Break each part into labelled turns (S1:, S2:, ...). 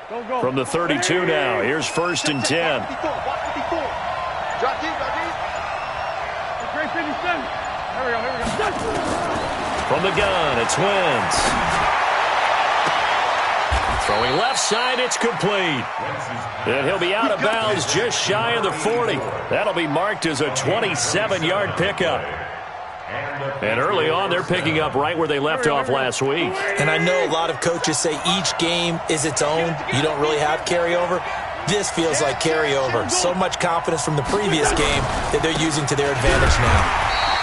S1: From the 32 now, here's 1st and 10. From the gun, it's Wentz. Throwing left side, it's complete. And he'll be out of bounds just shy of the 40. That'll be marked as a 27-yard pickup. And early on, they're picking up right where they left off last week.
S2: And I know a lot of coaches say each game is its own. You don't really have carryover. This feels like carryover. So much confidence from the previous game that they're using to their advantage now.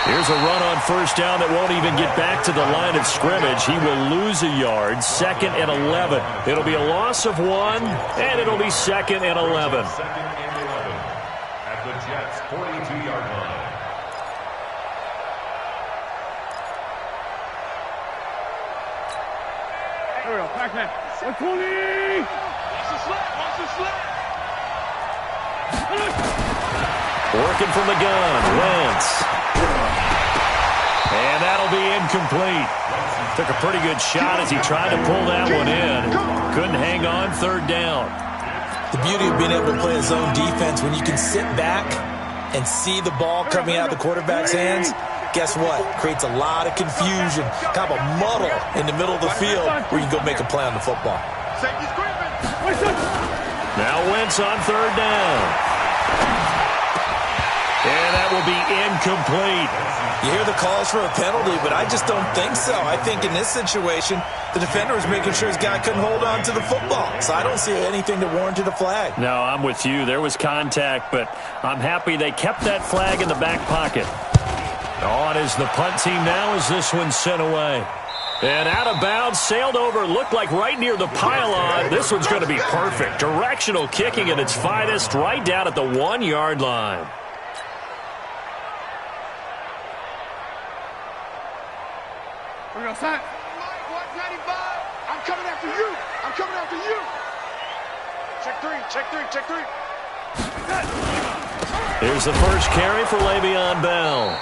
S1: Here's a run on 1st down that won't even get back to the line of scrimmage. He will lose a yard, 2nd and 11. It'll be a loss of 1, and it'll be 2nd and 11.
S3: At the Jets' 42-yard line.
S4: There we go, Pac-Man. 120! Watch the slap, watch the slap!
S1: Working from the gun, Wentz. And that'll be incomplete. Took a pretty good shot as he tried to pull that one in. Couldn't hang on 3rd down.
S2: The beauty of being able to play a zone defense when you can sit back and see the ball coming out of the quarterback's hands, guess what? Creates a lot of confusion, kind of a muddle in the middle of the field where you can go make a play on the football.
S1: Now Wentz on 3rd down. And that will be incomplete.
S2: You hear the calls for a penalty, but I just don't think so. I think in this situation, the defender was making sure his guy couldn't hold on to the football. So I don't see anything that warranted a flag.
S1: No, I'm with you. There was contact, but I'm happy they kept that flag in the back pocket. On is the punt team now as this one's sent away. And out of bounds, sailed over, looked like right near the pylon. This one's going to be perfect. Directional kicking at its finest, right down at the 1-yard line.
S4: We're going to sign. 195. I'm coming after you. I'm coming after you. Check 3, check 3, check 3.
S1: Here's the first carry for Le'Veon Bell.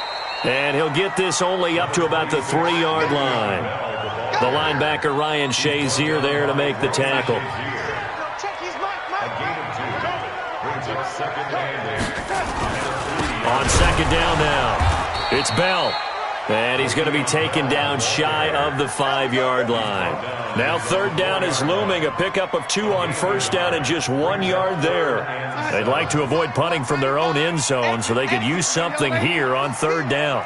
S1: And he'll get this only up to about the 3-yard line. The linebacker, Ryan Shazier, there to make the tackle. On 2nd down now, it's Bell. And he's going to be taken down shy of the 5-yard line. Now 3rd down is looming. A pickup of 2 on 1st down and just 1 yard there. They'd like to avoid punting from their own end zone so they could use something here on 3rd down.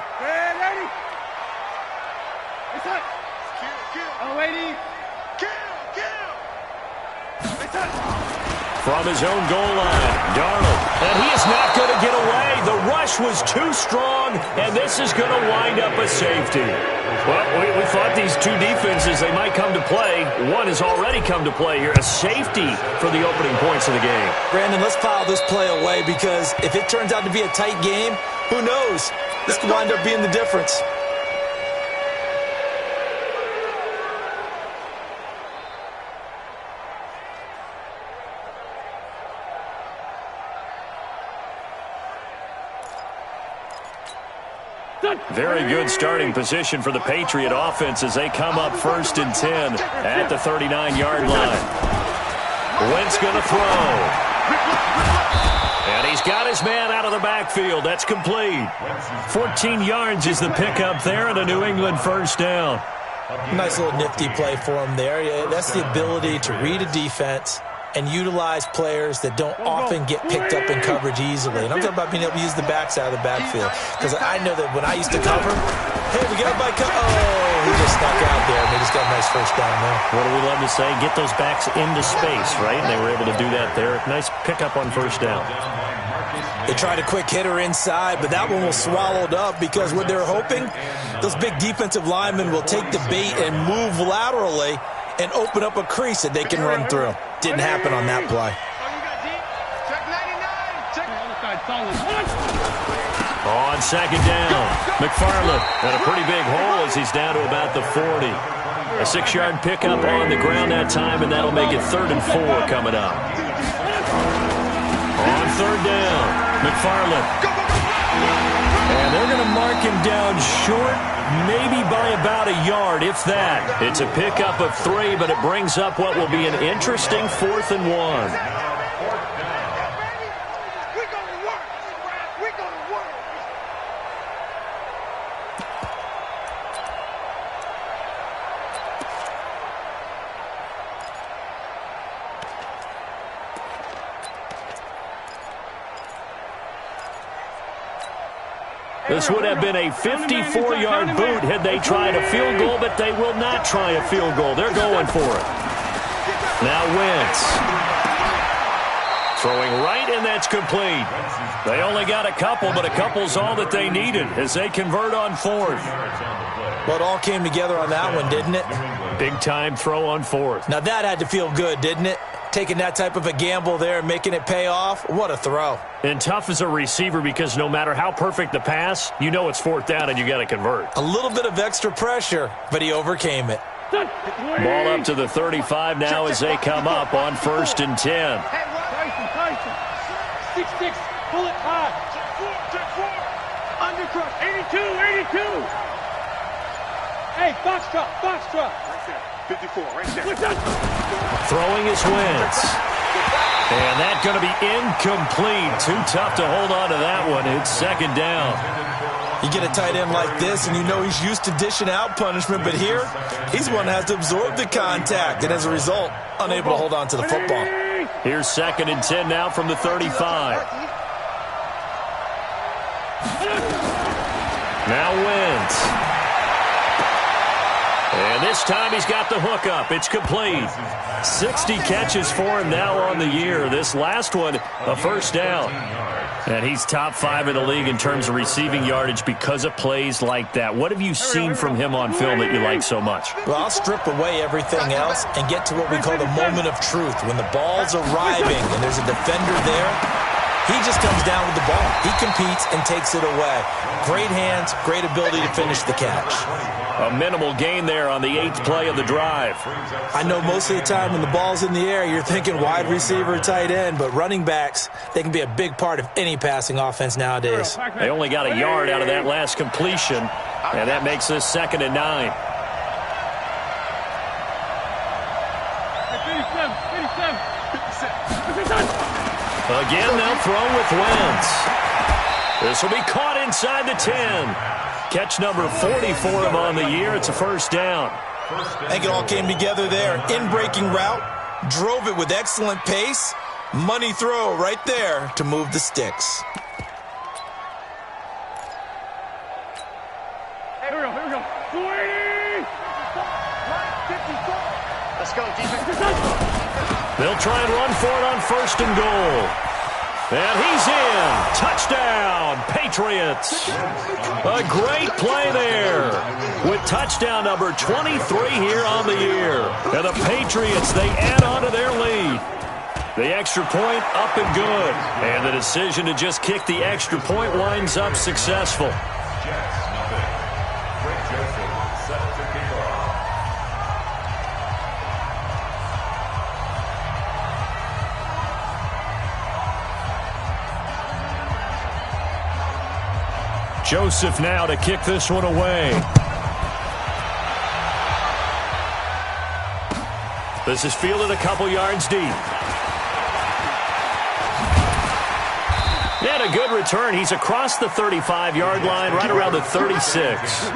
S1: From his own goal line, Darnold. And he is not going to get away. The rush was too strong, and this is going to wind up a safety. Well, we thought these two defenses, they might come to play. One has already come to play here. A safety for the opening points of the game.
S2: Brandon, let's file this play away because if it turns out to be a tight game, who knows? This could wind up being the difference.
S1: Very good starting position for the Patriot offense as they come up 1st and 10 at the 39-yard line. Wentz going to throw. And he's got his man out of the backfield. That's complete. 14 yards is the pickup there and a New England 1st down.
S2: Nice little nifty play for him there. Yeah, that's the ability to read a defense and utilize players that don't often get picked up in coverage easily. And I'm talking about being able to use the backs out of the backfield. Because I know that when I used to cover, hey, we got by he just snuck out there, and they just got a nice 1st down there.
S1: What do we love to say? Get those backs into space, right? And they were able to do that there. Nice pickup on 1st down.
S2: They tried a quick hitter inside, but that one was swallowed up because what they're hoping, those big defensive linemen will take the bait and move laterally and open up a crease that they can run through. Didn't happen on that play.
S1: On 2nd down, McFarland at a pretty big hole as he's down to about the 40. A 6-yard pickup on the ground that time, and that'll make it 3rd and 4 coming up. On 3rd down, McFarland. And they're going to mark him down short, maybe by about a yard, if that. It's a pickup of 3, but it brings up what will be an interesting 4th and 1. This would have been a 54-yard boot had they tried a field goal, but they will not try a field goal. They're going for it. Now Wentz. Throwing right, and that's complete. They only got a couple, but a couple's all that they needed as they convert on 4th.
S2: Well, it all came together on that one, didn't it?
S1: Big-time throw on 4th.
S2: Now that had to feel good, didn't it? Taking that type of a gamble there and making it pay off. What a throw.
S1: And tough as a receiver because no matter how perfect the pass, you know it's 4th down and you got to convert.
S2: A little bit of extra pressure, but he overcame it.
S1: Ball up to the 35 now as they come up on 1st and 10.
S4: Six, pull it high. Check 4. Undercrush. 82. Hey, box truck. Right there. 54, right there.
S1: Throwing his Wentz. And that's going to be incomplete. Too tough to hold on to that one. It's 2nd down.
S2: You get a tight end like this, and you know he's used to dishing out punishment, but here, he's one that has to absorb the contact, and as a result, unable to hold on to the football.
S1: Here's 2nd and 10 now from the 35. Now Wentz. And this time he's got the hook up. It's complete. 60 catches for him now on the year. This last one, a 1st down. And he's top 5 in the league in terms of receiving yardage because of plays like that. What have you seen from him on film that you like so much?
S2: Well, I'll strip away everything else and get to what we call the moment of truth. When the ball's arriving and there's a defender there, he just comes down with the ball. He competes and takes it away. Great hands, great ability to finish the catch.
S1: A minimal gain there on the 8th play of the drive.
S2: I know most of the time when the ball's in the air, you're thinking wide receiver, tight end, but running backs, they can be a big part of any passing offense nowadays.
S1: They only got a yard out of that last completion, and that makes this 2nd and 9. Again, they'll throw with Wentz. This will be caught inside the 10. Catch number 40 for him on the year. It's a 1st down.
S2: I think it all came together there. In-breaking route, drove it with excellent pace. Money throw right there to move the sticks.
S4: Here we go. 280! Let's go, defense.
S1: They'll try and run for it on 1st and goal. And he's in. Touchdown, Patriots. A great play there with touchdown number 23 here on the year. And the Patriots, they add on to their lead. The extra point up and good. And the decision to just kick the extra point winds up successful. Joseph now to kick this one away. This is fielded a couple yards deep. And a good return. He's across the 35-yard line, right around the 36.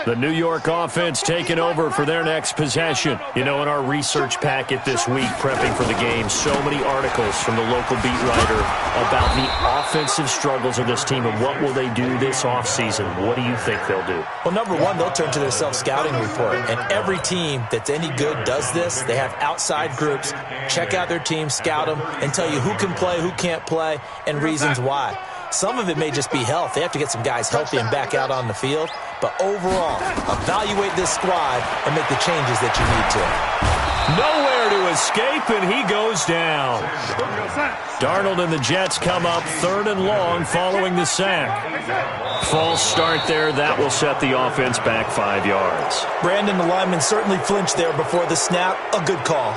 S1: The New York offense taking over for their next possession. You know, in our research packet this week, prepping for the game, so many articles from the local beat writer about the offensive struggles of this team and what will they do this offseason. What do you think they'll do?
S2: Well, number one, they'll turn to their self-scouting report. And every team that's any good does this. They have outside groups. Check out their team, scout them, and tell you who can play, who can't play, and reasons why. Some of it may just be health. They have to get some guys healthy and back out on the field. But overall, evaluate this squad and make the changes that you need to.
S1: Nowhere to escape, and he goes down. Darnold and the Jets come up 3rd and long following the sack. False start there. That will set the offense back 5 yards.
S2: Brandon, the lineman certainly flinched there before the snap. A good call.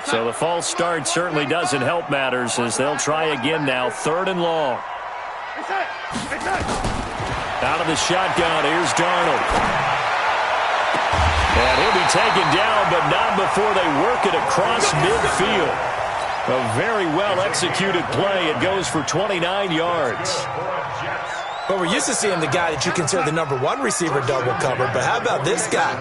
S1: So the false start certainly doesn't help matters as they'll try again now. 3rd and long. Out of the shotgun, here's Darnold. And he'll be taken down, but not before they work it across midfield. A very well-executed play. It goes for 29 yards.
S2: Well, we're used to seeing the guy that you consider the #1 receiver double covered, but how about this guy?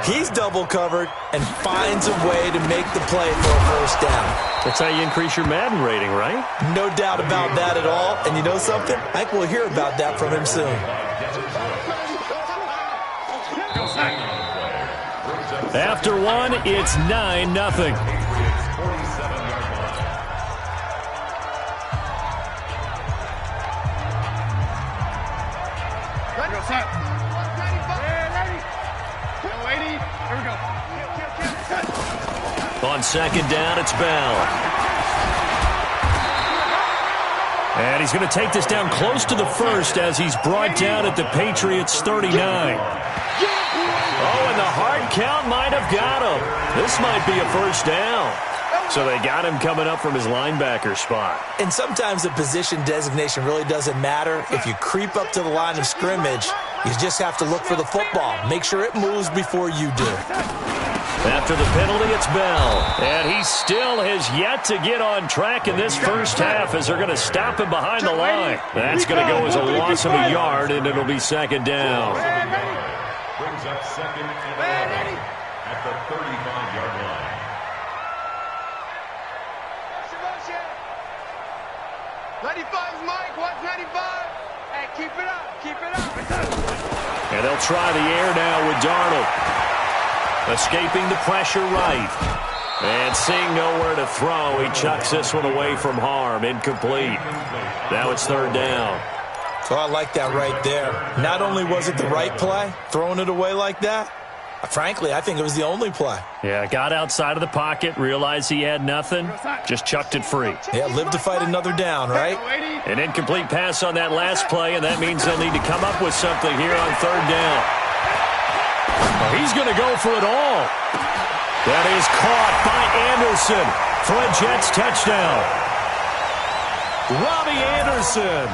S2: He's double covered and finds a way to make the play for a first down.
S1: That's how you increase your Madden rating, right?
S2: No doubt about that at all. And you know something? I think we'll hear about that from him soon.
S1: After one, it's 9-0. On 2nd down, it's Bell. And he's going to take this down close to the 1st as he's brought down at the Patriots' 39. Oh, and the hard count might have got him. This might be a first down. So they got him coming up from his linebacker spot.
S2: And sometimes the position designation really doesn't matter. If you creep up to the line of scrimmage, you just have to look for the football. Make sure it moves before you do.
S1: After the penalty, it's Bell. And he still has yet to get on track in this first half as they're going to stop him behind the line. That's going to go as a loss of a yard, and it'll be 2nd down.
S3: Brings up 2nd and 11 at the 35-yard line.
S4: Mike, watch 95. Hey, keep it up, keep it up.
S1: And they'll try the air now with Darnold. Escaping the pressure right. And seeing nowhere to throw, he chucks this one away from harm. Incomplete. Now it's 3rd down.
S2: So I like that right there. Not only was it the right play, throwing it away like that, frankly, I think it was the only play.
S1: Yeah, got outside of the pocket, realized he had nothing, just chucked it free.
S2: Yeah, live to fight another down, right?
S1: An incomplete pass on that last play, and that means they'll need to come up with something here on 3rd down. Well, he's going to go for it all. That is caught by Anderson for a Jets touchdown. Robbie Anderson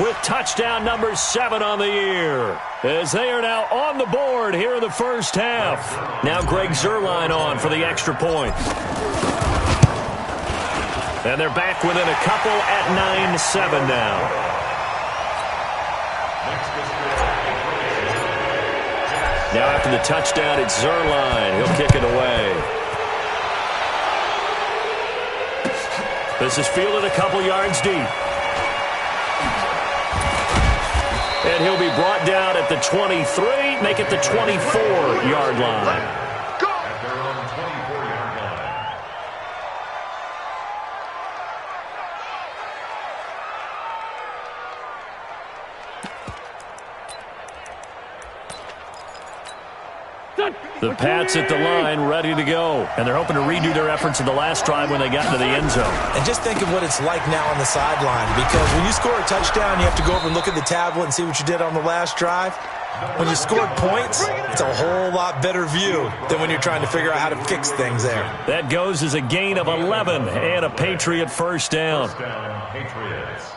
S1: with touchdown number 7 on the year, as they are now on the board here in the first half. Now Greg Zuerlein on for the extra point. And they're back within a couple at 9-7 now. Now after the touchdown, it's Zuerlein. He'll kick it away. This is fielded a couple yards deep. And he'll be brought down at the 23, make it the 24-yard line.
S3: At their own 24-yard line.
S1: The Pats at the line, ready to go. And they're hoping to redo their efforts in the last drive when they got into the end zone.
S2: And just think of what it's like now on the sideline, because when you score a touchdown, you have to go over and look at the tablet and see what you did on the last drive. When you scored points, it's a whole lot better view than when you're trying to figure out how to fix things there.
S1: That goes as a gain of 11 and a Patriot first down.
S3: First down, Patriots.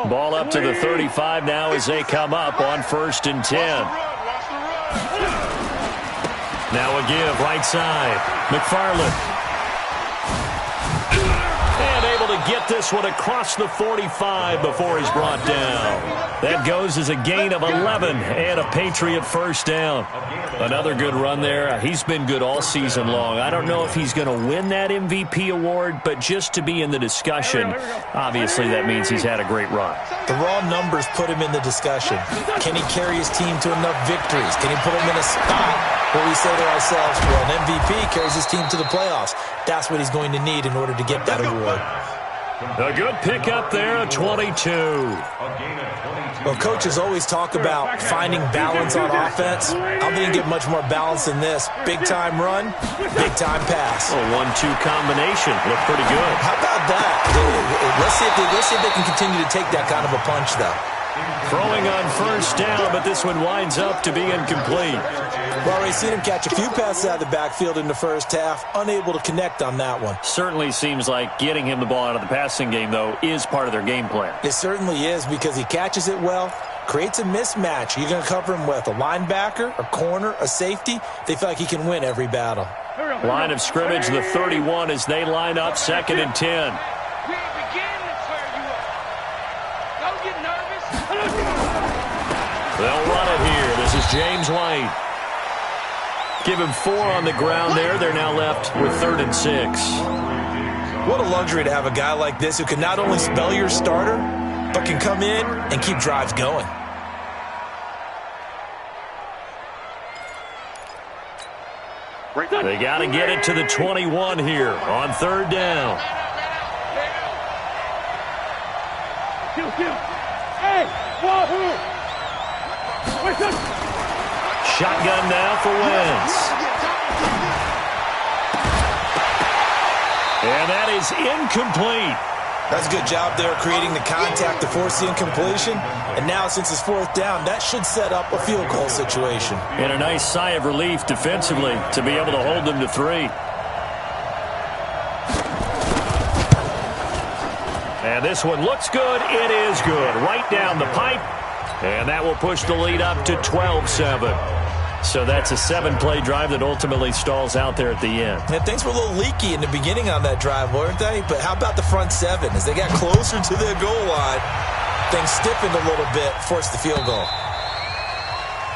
S1: Ball up to the 35 now as they come up on 1st and 10. Now a give, right side. McFarland. And able to get get this one across the 45 before he's brought down. That goes as a gain of 11 and a Patriot first down. Another good run there. He's been good all season long. I don't know if he's going to win that MVP award, but just to be in the discussion, obviously that means he's had a great run.
S2: The raw numbers put him in the discussion. Can he carry his team to enough victories? Can he put him in a spot where we say to ourselves, well, an MVP carries his team to the playoffs. That's what he's going to need in order to get that award.
S1: A good pickup there, a 22.
S2: Well, coaches always talk about finding balance on offense. I'm going to get much more balance than this. Big-time run, big-time pass.
S1: A 1-2 combination. Looked pretty good.
S2: How about that? Let's see if they can continue to take that kind of a punch, though.
S1: Throwing on first down, but this one winds up to be incomplete.
S2: We've already seen him catch a few passes out of the backfield in the first half, unable to connect on that one.
S1: Certainly seems like getting him the ball out of the passing game, though, is part of their game plan.
S2: It certainly is because he catches it well, creates a mismatch. You're going to cover him with a linebacker, a corner, a safety. They feel like he can win every battle.
S1: Line of scrimmage, the 31 as they line up 2nd and 10. They'll run it here. This is James White. Give him 4 on the ground there. They're now left with 3rd and 6.
S2: What a luxury to have a guy like this who can not only spell your starter, but can come in and keep drives going.
S1: They got to get it to the 21 here on 3rd down.
S4: Hey, wahoo!
S1: Shotgun now for Wentz. And that is incomplete.
S2: That's a good job there creating the contact to force the incompletion. And now since it's 4th down, that should set up a field goal situation.
S1: And a nice sigh of relief defensively to be able to hold them to 3. And this one looks good. It is good. Right down the pipe. And that will push the lead up to 12-7. So that's a 7-play drive that ultimately stalls out there at the end.
S2: And things were a little leaky in the beginning on that drive, weren't they? But how about the front 7? As they got closer to their goal line, things stiffened a little bit, forced the field goal.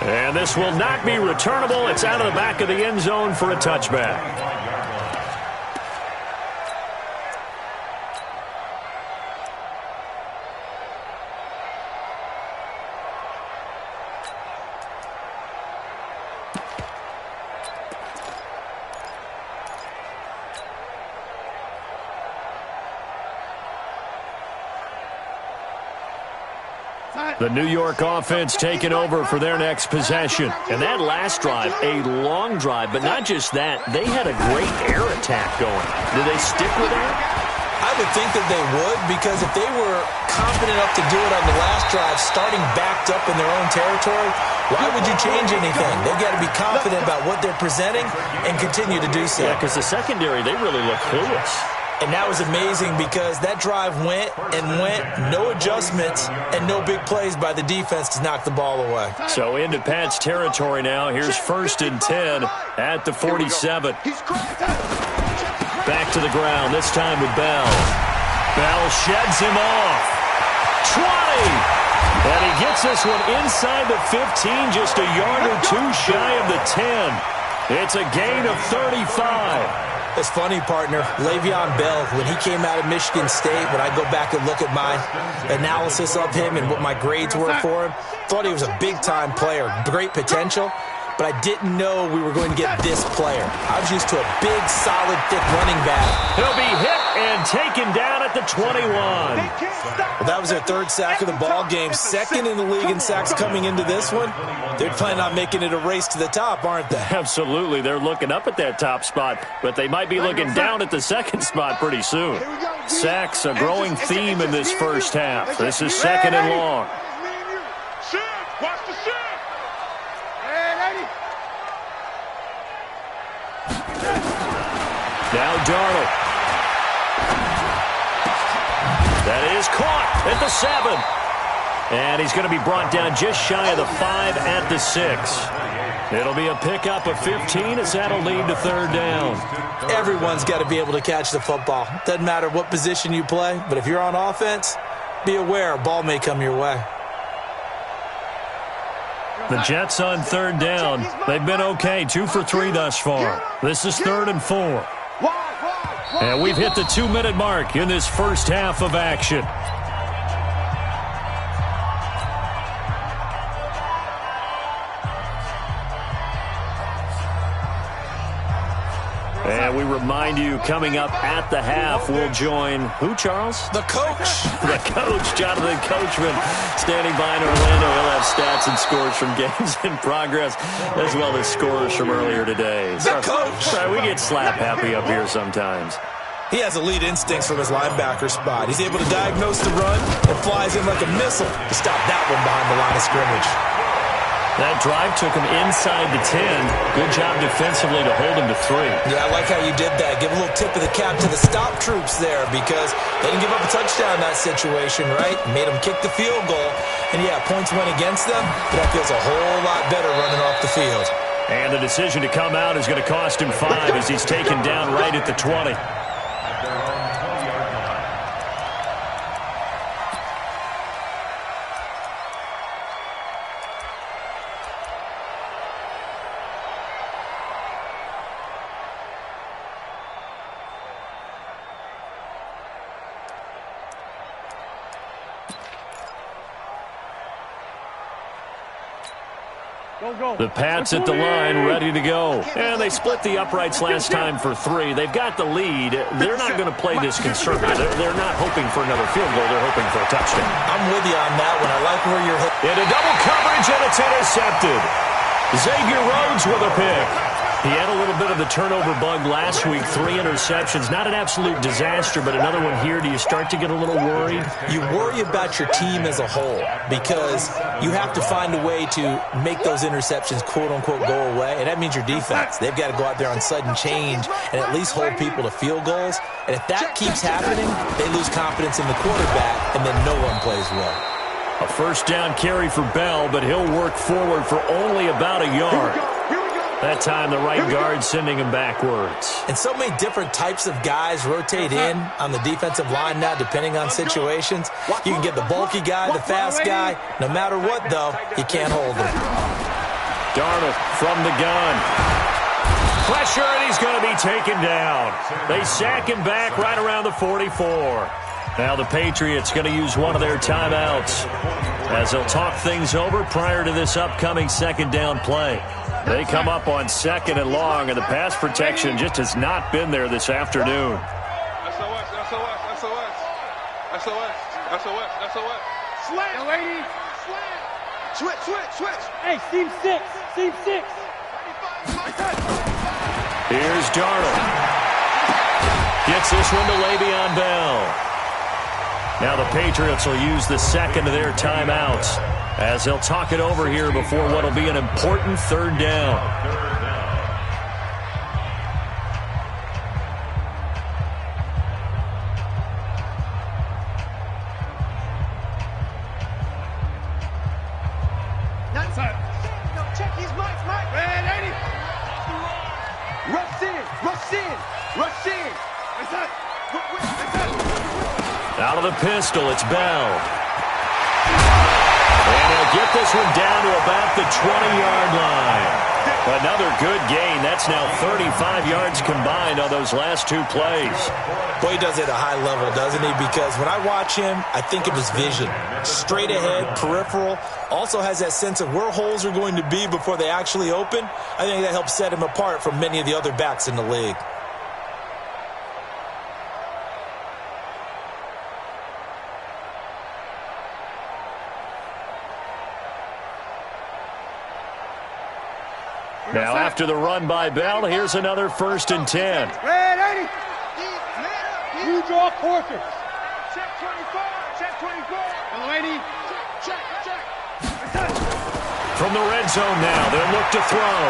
S1: And this will not be returnable. It's out of the back of the end zone for a touchback. The New York offense taking over for their next possession. And that last drive, a long drive, but not just that. They had a great air attack going. Did they stick with that?
S2: I would think that they would, because if they were confident enough to do it on the last drive, starting backed up in their own territory, why would you change anything? They've got to be confident about what they're presenting and continue to do so.
S1: Yeah, because the secondary, they really look clueless.
S2: And that was amazing because that drive went and went, no adjustments, and no big plays by the defense to knock the ball away.
S1: So into Pat's territory now. Here's 1st and 10 at the 47. Back to the ground, this time with Bell. Bell sheds him off. 20! And he gets this one inside the 15, just a yard or 2 shy of the 10. It's a gain of 35.
S2: It's funny, partner. Le'Veon Bell, when he came out of Michigan State, when I go back and look at my analysis of him and what my grades were for him, thought he was a big-time player, great potential, but I didn't know we were going to get this player. I was used to a big, solid, thick running back.
S1: He'll be hit and taken down at the 21.
S2: Well, that was their 3rd sack of the ball game, 2nd in the league in sacks coming into this one. They're planning on making it a race to the top, aren't they?
S1: Absolutely. They're looking up at that top spot, but they might be looking down at the 2nd spot pretty soon. Sacks, a growing theme in this first half. This is 2nd and long.
S4: Watch the shift.
S1: Now Darnold. That is caught at the 7. And he's going to be brought down just shy of the 5 at the 6. It'll be a pickup of 15 as that'll lead to third down.
S2: Everyone's got to be able to catch the football. Doesn't matter what position you play, but if you're on offense, be aware a ball may come your way.
S1: The Jets on third down. They've been okay, 2 for 3 thus far. This is 3rd and 4. And we've hit the 2-minute mark in this first half of action. And we remind you, coming up at the half, we'll join who, Charles?
S2: The coach.
S1: The coach, Jonathan Coachman, standing by in Orlando. He'll have stats and scores from games in progress, as well as scores from earlier today.
S2: The coach.
S1: Sorry, we get slap happy up here sometimes.
S2: He has elite instincts from his linebacker spot. He's able to diagnose the run and flies in like a missile to stop that one behind the line of scrimmage.
S1: That drive took him inside the 10. Good job defensively to hold him to 3.
S2: Yeah, I like how you did that. Give a little tip of the cap to the stop troops there because they didn't give up a touchdown in that situation, right? Made them kick the field goal. And, yeah, points went against them, but that feels a whole lot better running off the field.
S1: And the decision to come out is going to cost him 5 as he's taken down right at the 20. The Pats at the line, ready to go. And they split the uprights last time for 3. They've got the lead. They're not going to play this conservative. They're not hoping for another field goal. They're hoping for a touchdown.
S2: I'm with you on that one. I like where you're hit.
S1: Into double coverage, and it's intercepted. Xavier Rhodes with a pick. He had a little bit of the turnover bug last week, 3 interceptions. Not an absolute disaster, but another one here. Do you start to get a little worried?
S2: You worry about your team as a whole because you have to find a way to make those interceptions, quote-unquote, go away, and that means your defense. They've got to go out there on sudden change and at least hold people to field goals. And if that keeps happening, they lose confidence in the quarterback, and then no one plays well.
S1: A first down carry for Bell, but he'll work forward for only about a yard. That time, the right guard sending him backwards.
S2: And so many different types of guys rotate in on the defensive line now, depending on situations. You can get the bulky guy, the fast guy. No matter what, though, you can't hold him.
S1: Darnold from the gun. Pressure, and he's going to be taken down. They sack him back right around the 44. Now the Patriots going to use one of their timeouts as they'll talk things over prior to this upcoming second down play. They come up on 2nd and long, and the pass protection just has not been there this afternoon.
S4: SOS, SOS, SOS. SOS, SOS, SOS. Slant, young lady. Slant. Switch. Hey, seam 6.
S1: Here's Darnold. Gets this one to Le'Veon Bell. Now the Patriots will use the second of their timeouts as they'll talk it over here before what will be an important third down.
S4: Check his mic. Red 80. Rush in.
S1: Out of the pistol, it's Bell. And he'll get this one down to about the 20-yard line. Another good gain. That's now 35 yards combined on those last 2 plays.
S2: Boy, he does it at a high level, doesn't he? Because when I watch him, I think of his vision. Straight ahead, peripheral. Also has that sense of where holes are going to be before they actually open. I think that helps set him apart from many of the other backs in the league.
S1: Now, after the run by Bell, here's another 1st and 10.
S4: Red 80. You draw quarters. Check 24. Young lady. Check.
S1: From the red zone now, they'll look to throw.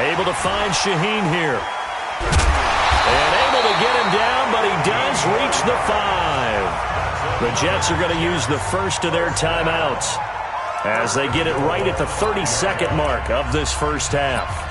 S1: Able to find Shaheen here. And able to get him down, but he does reach the 5. The Jets are going to use the first of their timeouts. as they get it right at the 30-second mark of this first half.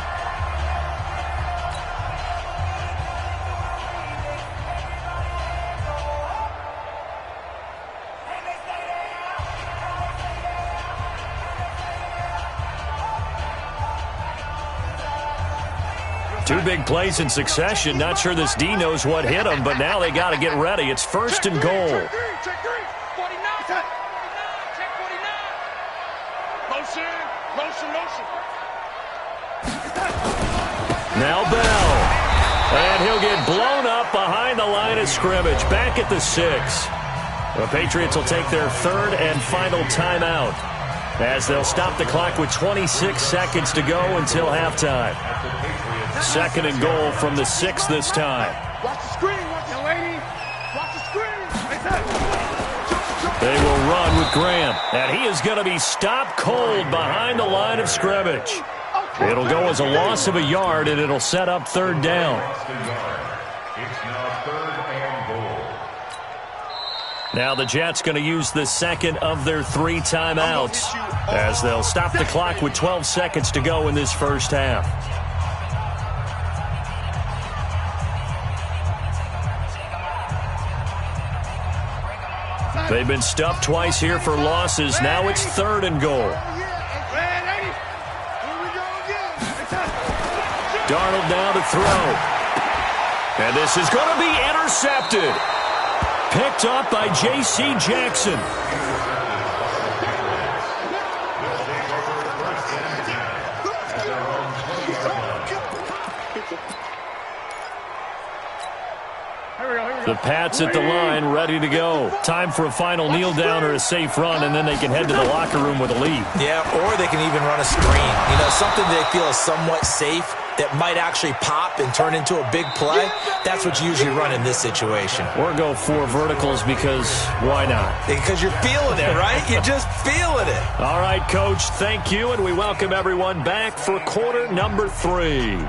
S1: Two big plays in succession. Not sure this D knows what hit him, but now they got to get ready. It's first and goal.
S4: Check 49. Check 49. Motion.
S1: Now Bell. And he'll get blown up behind the line of scrimmage. Back at the 6. The Patriots will take their third and final timeout, as they'll stop the clock with 26 seconds to go until halftime. Second and goal from the 6 this time.
S4: Watch the screen. Watch the lady. Watch the screen.
S1: They will run with Graham, and he is going to be stopped cold behind the line of scrimmage. It'll go as a loss of a yard, and it'll set up third down.
S3: It's now third and goal.
S1: Now the Jets going to use the second of their 3 timeouts, as they'll stop the clock with 12 seconds to go in this first half. They've been stuffed twice here for losses. Now it's third and goal. Darnold now to throw. And this is going to be intercepted. Picked up by J.C. Jackson. The Pats at the line, ready to go. Time for a final kneel down or a safe run, and then they can head to the locker room with a lead.
S2: Yeah, or they can even run a screen. You know, something they feel is somewhat safe that might actually pop and turn into a big play. That's what you usually run in this situation.
S1: Or go 4 verticals, because why not?
S2: Because you're feeling it, right? You're just feeling it.
S1: All right, Coach, thank you, and we welcome everyone back for quarter number 3.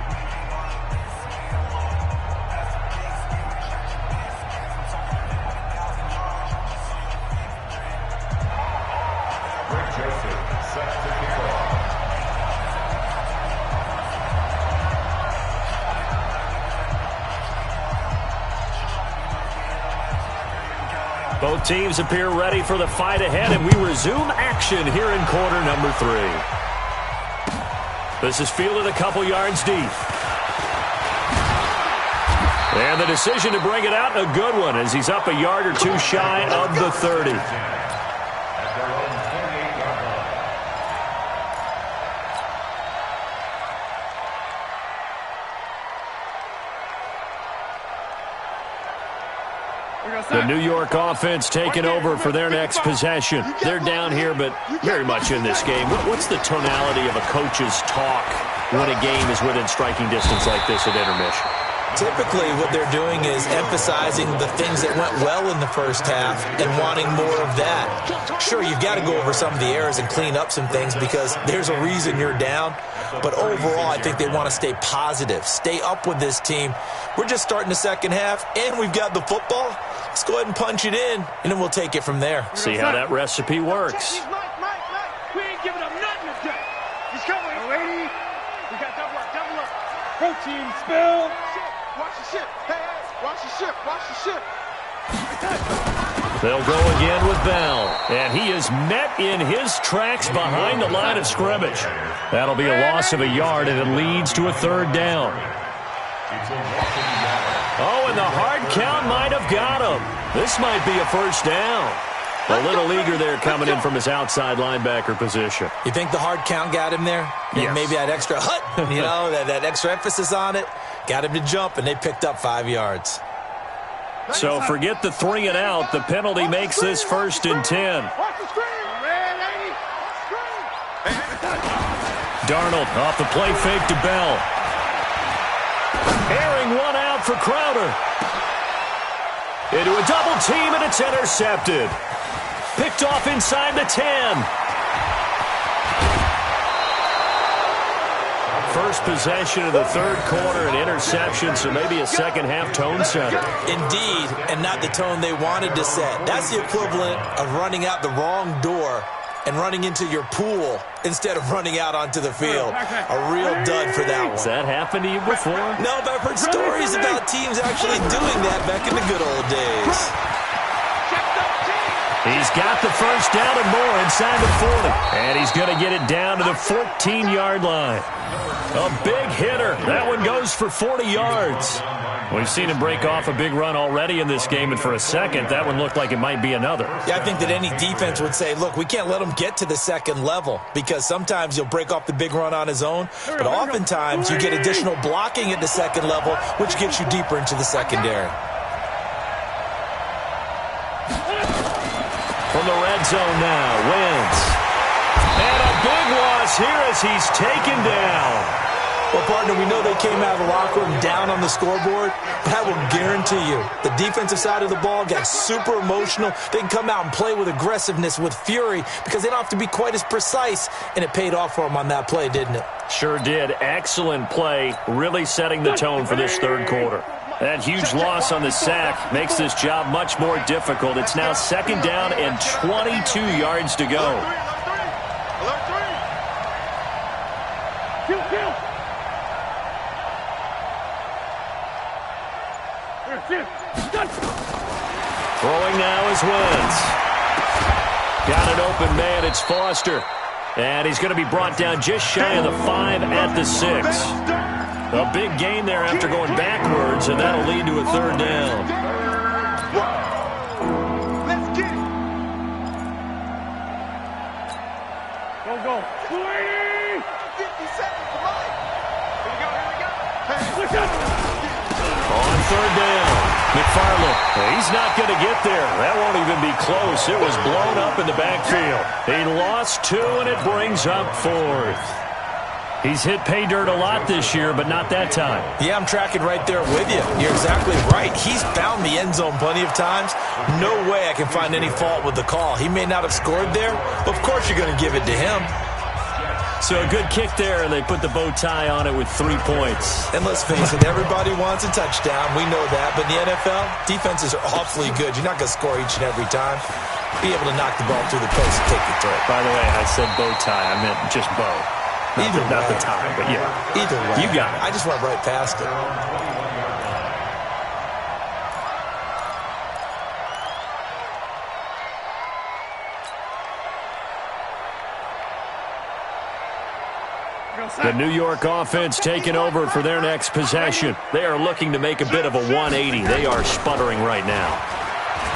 S1: Both teams appear ready for the fight ahead, and we resume action here in quarter number 3. This is fielded a couple yards deep. And the decision to bring it out, a good one, as he's up a yard or 2 shy of the 30. The New York offense taking over for their next possession. They're down here, but very much in this game. What's the tonality of a coach's talk when a game is within striking distance like this at intermission?
S2: Typically, what they're doing is emphasizing the things that went well in the first half and wanting more of that. Sure, you've got to go over some of the errors and clean up some things because there's a reason you're down. But overall, I think they want to stay positive, stay up with this team. We're just starting the second half, and we've got the football. Let's go ahead and punch it in, and then we'll take it from there.
S1: See how that recipe works.
S4: We ain't giving up nothing today. He's coming, lady. We got double up. Protein spill. Watch the ship. Hey, watch the ship. Watch the ship.
S1: They'll go again with Bell, and he is met in his tracks behind the line of scrimmage. That'll be a loss of a yard, and it leads to a third down. Oh, and the hard count might have got him. This might be a first down. A little eager there coming in from his outside linebacker position.
S2: You think the hard count got him there?
S1: Yes.
S2: Maybe that extra that extra emphasis on it got him to jump, and they picked up 5 yards.
S1: So forget the 3 and out. The penalty makes this first and 10. Darnold off the play fake to Bell. Airing one out for Crowder. Into a double team, and it's intercepted. Picked off inside the 10. First possession of the third quarter, an interception, so maybe a second-half tone setter.
S2: Indeed, and not the tone they wanted to set. That's the equivalent of running out the wrong door and running into your pool instead of running out onto the field. A real dud for that one.
S1: Has that happened to you before?
S2: No, but I've heard stories about teams actually doing that back in the good old days.
S1: He's got the first down and more inside the 40. And he's going to get it down to the 14-yard line. A big hitter. That one goes for 40 yards. We've seen him break off a big run already in this game, and for a second, that one looked like it might be another.
S2: Yeah, I think that any defense would say, look, we can't let him get to the second level because sometimes he'll break off the big run on his own, but oftentimes you get additional blocking at the second level, which gets you deeper into the secondary.
S1: From the red zone now, Wentz. And a big loss here as he's taken down.
S2: Well, partner, we know they came out of the locker room down on the scoreboard, but I will guarantee you the defensive side of the ball got super emotional. They can come out and play with aggressiveness, with fury, because they don't have to be quite as precise, and it paid off for them on that play, didn't it?
S1: Sure did. Excellent play, really setting the tone for this third quarter. That huge loss on the sack makes this job much more difficult. It's now second down and 22 yards to go. Throwing now is Wentz. Got an open man. It's Foster. And he's going to be brought down just shy of the 5 at the 6. A big gain there after going backwards, and that'll lead to a third down.
S4: Let's get it. Go. 20. 50 seconds. Come on. Here we go. Push up.
S1: On third down, McFarland. He's not going to get there. That won't even be close. It was blown up in the backfield. He lost 2, and it brings up 4th. He's hit pay dirt a lot this year, but not that time.
S2: Yeah, I'm tracking right there with you. You're exactly right. He's found the end zone plenty of times. No way I can find any fault with the call. He may not have scored there, but of course you're going to give it to him.
S1: So a good kick there, and they put the bow tie on it with 3 points.
S2: And let's face it, everybody wants a touchdown. We know that. But in the NFL, defenses are awfully good. You're not going to score each and every time. Be able to knock the ball through the post and take the throw.
S1: By the way, I said bow tie. I meant just bow. Not the tie, but yeah.
S2: Either way.
S1: You got it.
S2: I just went right past it.
S1: The New York offense taking over for their next possession. They are looking to make a bit of a 180. They are sputtering right now.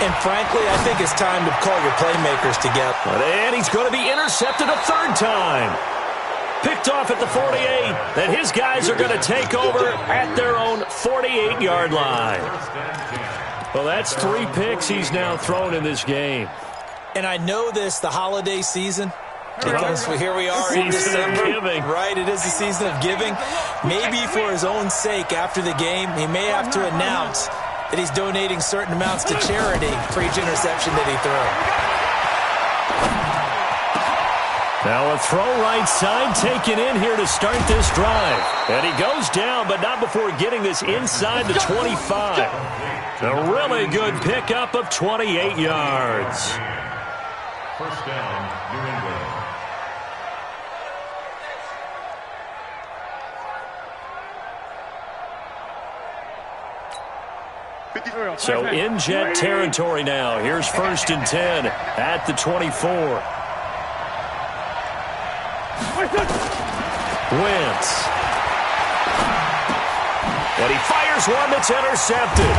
S2: And frankly, I think it's time to call your playmakers together.
S1: And he's going to be intercepted a third time. Picked off at the 48, and his guys are going to take over at their own 48-yard line. Well, that's 3 picks he's now thrown in this game.
S2: And I know this, the holiday season, because here we are in December. Right, it is the season of giving. Maybe for his own sake, after the game, he may have to announce that he's donating certain amounts to charity for each interception that he threw.
S1: Now a throw right side taken in here to start this drive. And he goes down, but not before getting this inside the 25. A really good pickup of 28 yards.
S3: First down, New England.
S1: So in jet territory now. Here's 1st and 10 at the 24. Wentz. And he fires one that's intercepted.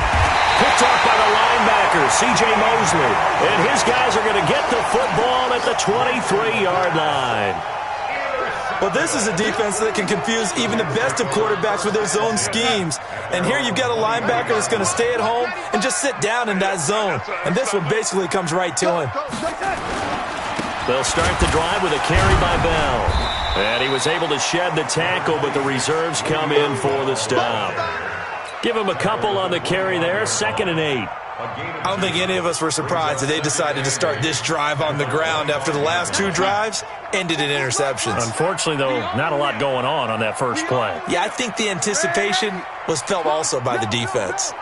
S1: Picked off by the linebacker, C.J. Mosley. And his guys are going to get the football at the 23-yard line.
S2: Well, this is a defense that can confuse even the best of quarterbacks with their zone schemes. And here you've got a linebacker that's going to stay at home and just sit down in that zone. And this one basically comes right to him.
S1: They'll start the drive with a carry by Bell. And he was able to shed the tackle, but the reserves come in for the stop. Give him a couple on the carry there, 2nd and 8.
S2: I don't think any of us were surprised that they decided to start this drive on the ground after the last 2 drives ended in interceptions.
S1: Unfortunately, though, not a lot going on that first play.
S2: Yeah, I think the anticipation was felt also by the defense.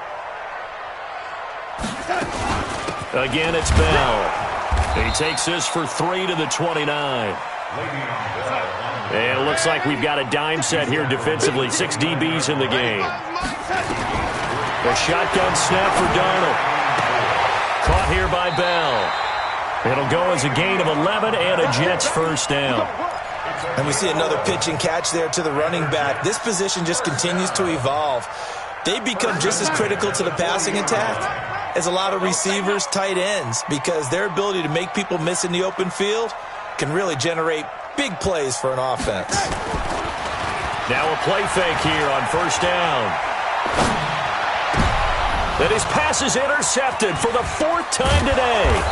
S1: Again, it's Bell. He takes this for 3 to the 29. And it looks like we've got a dime set here defensively. 6 DBs in the game. A shotgun snap for Darnold. Caught here by Bell. It'll go as a gain of 11 and a Jets first down.
S2: And we see another pitch and catch there to the running back. This position just continues to evolve. They become just as critical to the passing attack as a lot of receivers, tight ends, because their ability to make people miss in the open field can really generate big plays for an offense.
S1: Now a play fake here on first down. And his pass is intercepted for the 4th time today.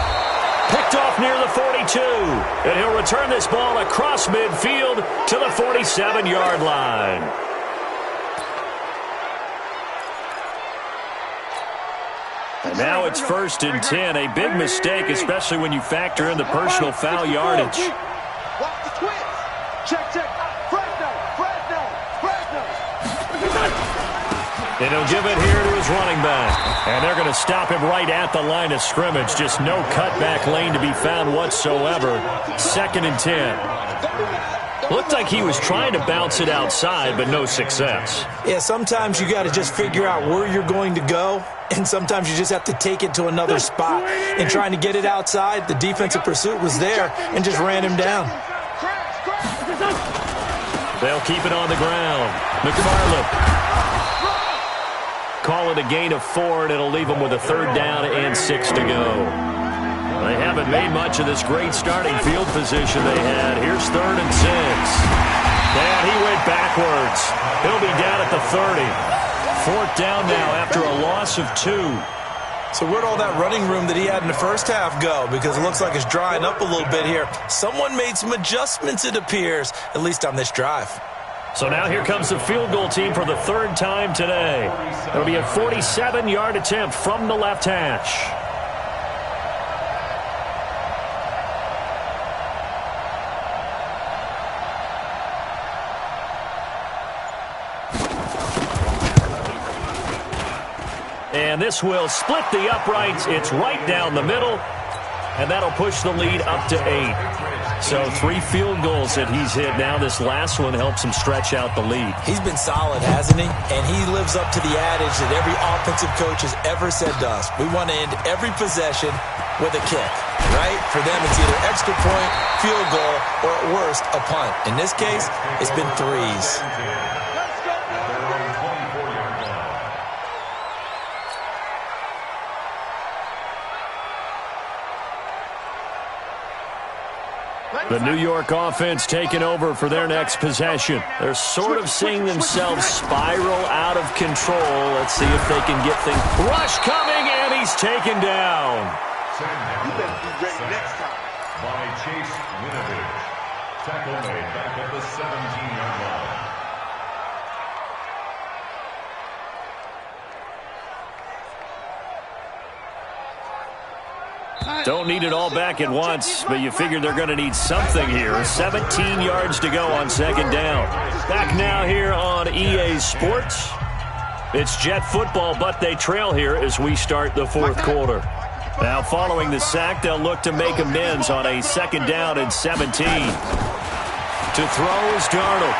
S1: Picked off near the 42. And he'll return this ball across midfield to the 47-yard line. And now it's 1st and 10. A big mistake, especially when you factor in the personal foul yardage.
S4: Watch the twist. Check. Fresno.
S1: And he'll give it here to his running back. And they're going to stop him right at the line of scrimmage. Just no cutback lane to be found whatsoever. 2nd and 10. Looked like he was trying to bounce it outside, but no success.
S2: Yeah, sometimes you got to just figure out where you're going to go, and sometimes you just have to take it to another spot. And trying to get it outside, the defensive pursuit was there and just ran him down.
S1: They'll keep it on the ground. McFarland. Call it a gain of 4, and it'll leave them with a 3rd down and 6 to go. They haven't made much of this great starting field position they had. Here's 3rd and 6. And he went backwards. He'll be down at the 30. 4th down now after a loss of 2.
S2: So where'd all that running room that he had in the first half go? Because it looks like it's drying up a little bit here. Someone made some adjustments, it appears, at least on this drive.
S1: So now here comes the field goal team for the 3rd time today. It'll be a 47-yard attempt from the left hash. And this will split the uprights. It's right down the middle. And that'll push the lead up to 8. So 3 field goals that he's hit now. This last one helps him stretch out the lead.
S2: He's been solid, hasn't he? And he lives up to the adage that every offensive coach has ever said to us. We want to end every possession with a kick, right? For them, it's either extra point, field goal, or at worst, a punt. In this case, it's been 3s.
S1: The New York offense taking over for their next possession. They're sort of seeing themselves spiral out of control. Let's see if they can get things. Rush coming, and he's taken down.
S4: You better be ready next time.
S3: By Chase Winovich. Tackle made back at the 17-yard line.
S1: Don't need it all back at once, but you figure they're going to need something here. 17 yards to go on 2nd down. Back now here on EA Sports. It's Jet football, but they trail here as we start the 4th quarter. Now following the sack, they'll look to make amends on a 2nd down and 17. To throw is Darnold.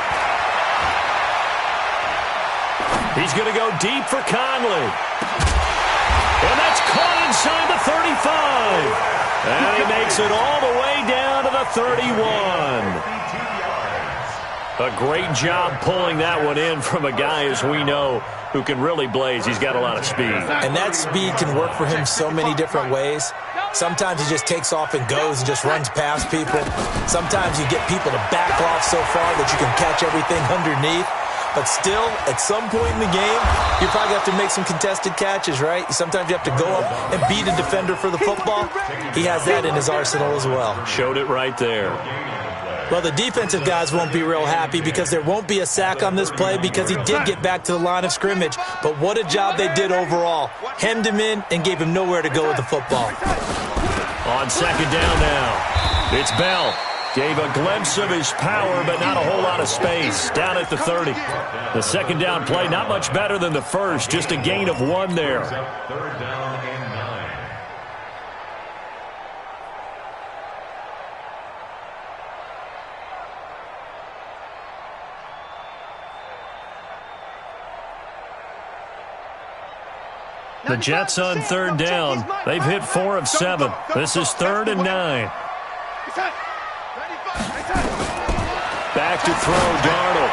S1: He's going to go deep for Conley. And that's caught inside the 35. And he makes it all the way down to the 31. A great job pulling that one in from a guy, as we know, who can really blaze. He's got a lot of speed.
S2: And that speed can work for him so many different ways. Sometimes he just takes off and goes and just runs past people. Sometimes you get people to back off so far that you can catch everything underneath. But still, at some point in the game, you probably have to make some contested catches, right? Sometimes you have to go up and beat a defender for the football. He has that in his arsenal as well.
S1: Showed it right there.
S2: Well, the defensive guys won't be real happy because there won't be a sack on this play because he did get back to the line of scrimmage. But what a job they did overall. Hemmed him in and gave him nowhere to go with the football.
S1: On 2nd down now, it's Bell. Gave a glimpse of his power, but not a whole lot of space. Down at the 30. The 2nd down play, not much better than the first. Just a gain of 1 there.
S3: 3rd down and 9.
S1: The Jets on third down. They've hit 4 of 7. This is 3rd and 9. Back to throw, Darnold.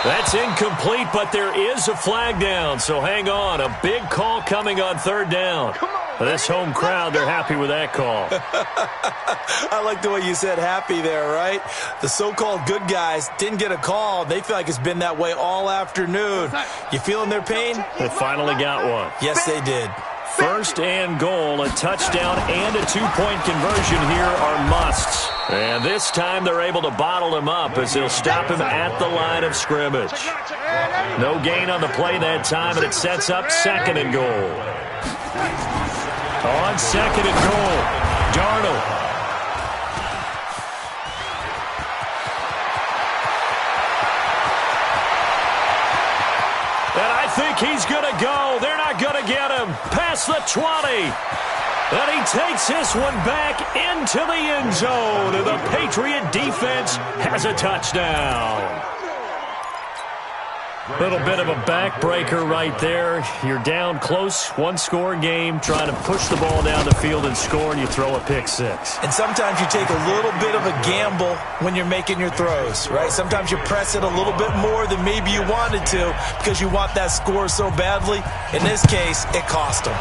S1: That's incomplete, but there is a flag down, so hang on. A big call coming on 3rd down. This home crowd, they're happy with that call.
S2: I like the way you said happy there, right? The so-called good guys didn't get a call. They feel like it's been that way all afternoon. You feeling their pain?
S1: They finally got one.
S2: Yes, they did.
S1: 1st and goal, a touchdown and a 2-point conversion here are musts. And this time they're able to bottle him up as they'll stop him at the line of scrimmage. No gain on the play that time, and it sets up 2nd and goal. On 2nd and goal, Darnold. And I think he's going to go. They're not going to get him. Past the 20. And he takes this one back into the end zone. And the Patriot defense has a touchdown. Little bit of a backbreaker right there. You're down close, 1-score game, trying to push the ball down the field and score, and you throw a pick 6.
S2: And sometimes you take a little bit of a gamble when you're making your throws, right? Sometimes you press it a little bit more than maybe you wanted to because you want that score so badly. In this case, it cost them.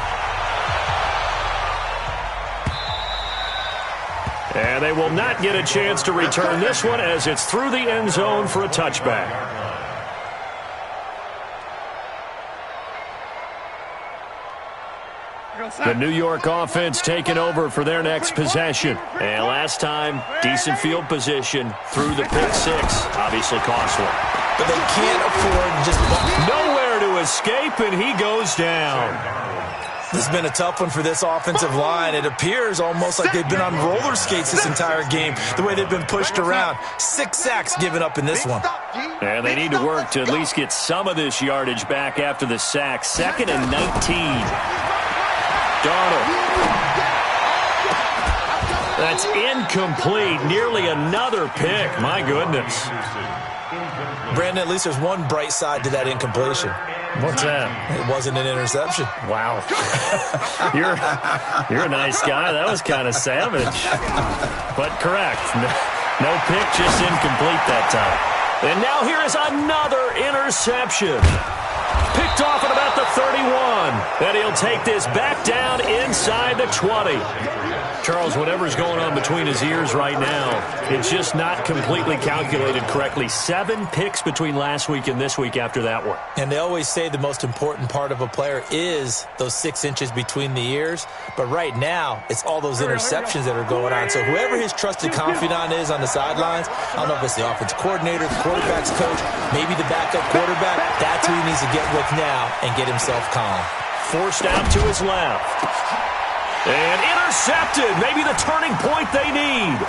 S1: And they will not get a chance to return this one as it's through the end zone for a touchback. The New York offense taking over for their next possession. And last time, decent field position through the pick 6. Obviously cost one.
S2: But they can't afford just
S1: nowhere to escape, and he goes down.
S2: This has been a tough one for this offensive line. It appears almost like they've been on roller skates this entire game, the way they've been pushed around. 6 sacks given up in this one.
S1: And they need to work to at least get some of this yardage back after the sack. 2nd and 19. Darnold. That's incomplete. Nearly another pick. My goodness.
S2: Brandon, at least there's one bright side to that incompletion.
S1: What's that?
S2: It wasn't an interception.
S1: Wow. You're a nice guy. That was kind of savage. But correct. No pick, just incomplete that time. And now here is another interception. Picked off at about the 31. And he'll take this back down inside the 20. Charles, whatever's going on between his ears right now, it's just not completely calculated correctly. 7 picks between last week and this week after that one.
S2: And they always say the most important part of a player is those 6 inches between the ears. But right now, it's all those interceptions that are going on. So whoever his trusted confidant is on the sidelines, I don't know if it's the offensive coordinator, the quarterback's coach, maybe the backup quarterback, that's who he needs to get with now and get himself calm.
S1: Forced out to his left. And intercepted. Maybe the turning point they need.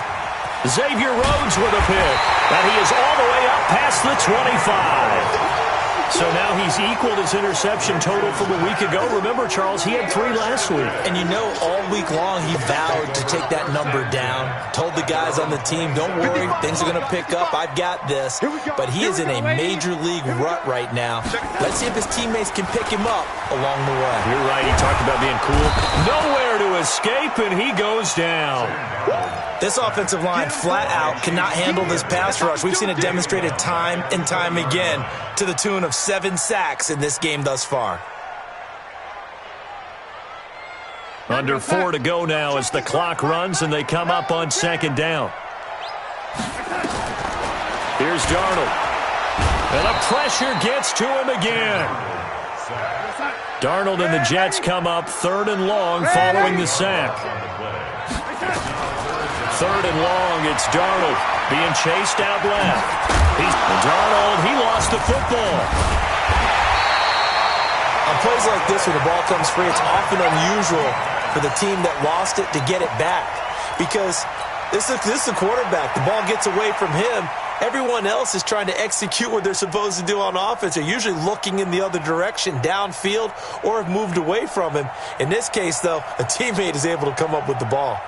S1: Xavier Rhodes with a pick. And he is all the way up past the 25. So now he's equaled his interception total from a week ago. Remember, Charles, he had 3 last week.
S2: And you know, all week long he vowed to take that number down. Told the guys on the team, don't worry, things are going to pick up. I've got this. But he is in a major league rut right now. Let's see if his teammates can pick him up along the way.
S1: You're right. He talked about being cool. Nowhere to escape, and he goes down.
S2: This offensive line flat out cannot handle this pass rush. We've seen it demonstrated time and time again to the tune of 7 sacks in this game thus far.
S1: Under 4 to go now as the clock runs and they come up on 2nd down. Here's Darnold. And the pressure gets to him again. Darnold and the Jets come up 3rd and long following the sack. 3rd and long, it's Darnold being chased out left. Darnold, he lost the football.
S2: On plays like this where the ball comes free, it's often unusual for the team that lost it to get it back. Because this is the quarterback. The ball gets away from him. Everyone else is trying to execute what they're supposed to do on offense. They're usually looking in the other direction, downfield, or have moved away from him. In this case, though, a teammate is able to come up with the ball.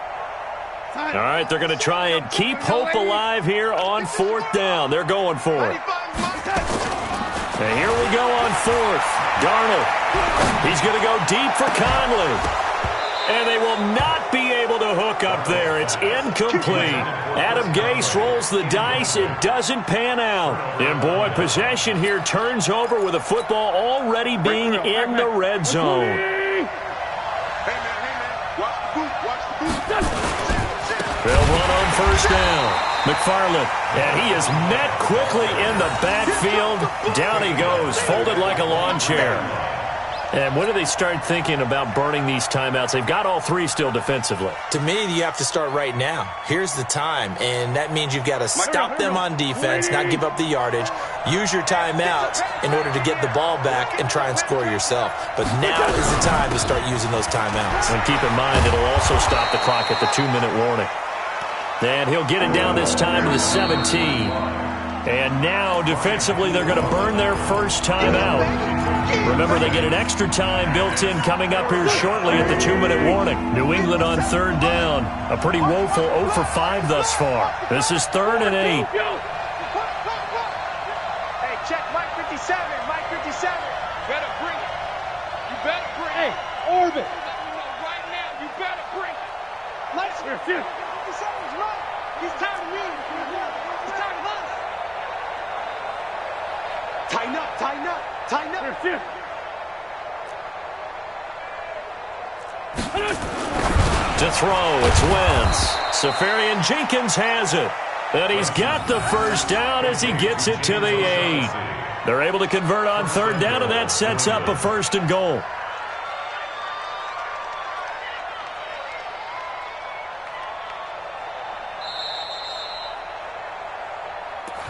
S1: All right, they're going to try and keep hope alive here on 4th down. They're going for it. And here we go on 4th. Darnold. He's going to go deep for Conley. And they will not be able to hook up there. It's incomplete. Adam Gase rolls the dice. It doesn't pan out. And, boy, possession here turns over with the football already being in the red zone.
S4: Hey, man, watch the boot.
S1: They'll run on first down. McFarland, and he is met quickly in the backfield. Down he goes, folded like a lawn chair. And when do they start thinking about burning these timeouts? They've got all three still defensively.
S2: To me, you have to start right now. Here's the time, and that means you've got to stop them on defense, not give up the yardage, use your timeouts in order to get the ball back and try and score yourself. But now is the time to start using those timeouts.
S1: And keep in mind, it'll also stop the clock at the 2-minute warning. And he'll get it down this time to the 17. And now, defensively, they're going to burn their first timeout. Remember, they get an extra time built in coming up here shortly at the 2-minute warning. New England on third down. A pretty woeful 0 for 5 thus far. This is 3rd and 8.
S4: Hey, check Mike 57. Mike 57. Better bring it. You better bring it. Hey, Orbit. Right now, you better bring it. Let's hear it. 57's right. He's tired of me. He's tired of us. Tighten up, tighten up, tighten up. Here.
S1: To throw, it's Wentz. Safarian Jenkins has it. And he's got the first down as he gets it to the 8. They're able to convert on third down, and that sets up a 1st and goal.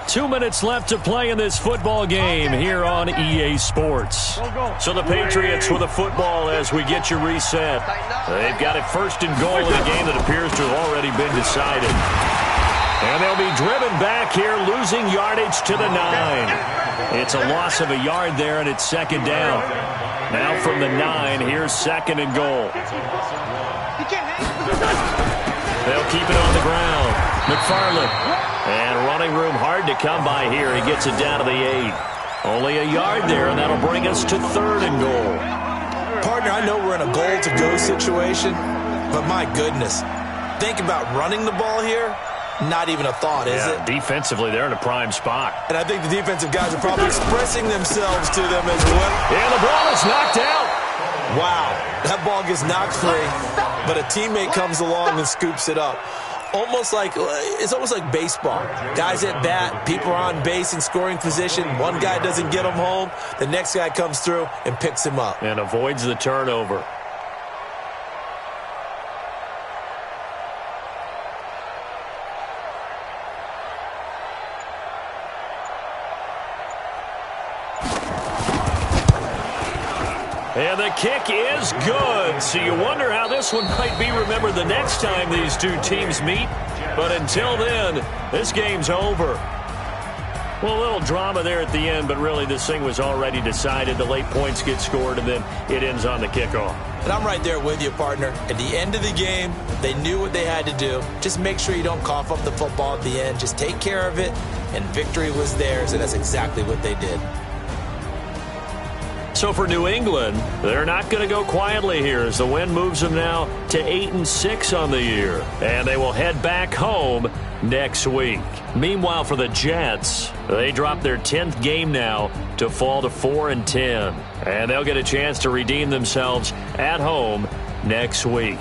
S1: Two minutes left to play in this football game here on EA Sports. So the Patriots with a football as we get you reset. They've got it 1st and goal in a game that appears to have already been decided. And they'll be driven back here, losing yardage to the 9. It's a loss of a yard there, and it's 2nd down. Now from the 9, here's 2nd and goal. They'll keep it on the ground. McFarland. And running room hard to come by here. He gets it down to the 8. Only a yard there, and that'll bring us to 3rd and goal.
S2: Partner, I know we're in a goal-to-go situation, but my goodness, think about running the ball here. Not even a thought, is it?
S1: Defensively, they're in a prime spot.
S2: And I think the defensive guys are probably expressing themselves to them as well.
S1: And the ball is knocked out.
S2: Wow, that ball gets knocked free, but a teammate comes along and scoops it up. It's almost like baseball. Guys at bat, people are on base in scoring position. One guy doesn't get him home. The next guy comes through and picks him up.
S1: And avoids the turnover. And the kick is good. So you wonder how this one might be remembered the next time these two teams meet. But until then, this game's over. Well, a little drama there at the end, but really this thing was already decided. The late points get scored, and then it ends on the kickoff.
S2: And I'm right there with you, partner. At the end of the game, they knew what they had to do. Just make sure you don't cough up the football at the end. Just take care of it, and victory was theirs, and that's exactly what they did.
S1: So for New England, they're not going to go quietly here as the win moves them now to 8-6 on the year. And they will head back home next week. Meanwhile, for the Jets, they drop their 10th game now to fall to 4-10. And they'll get a chance to redeem themselves at home next week.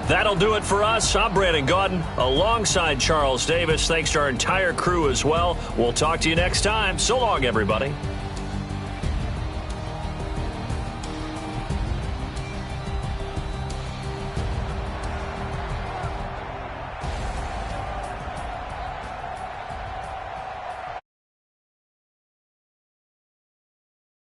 S1: That'll do it for us. I'm Brandon Gaudin alongside Charles Davis. Thanks to our entire crew as well. We'll talk to you next time. So long, everybody.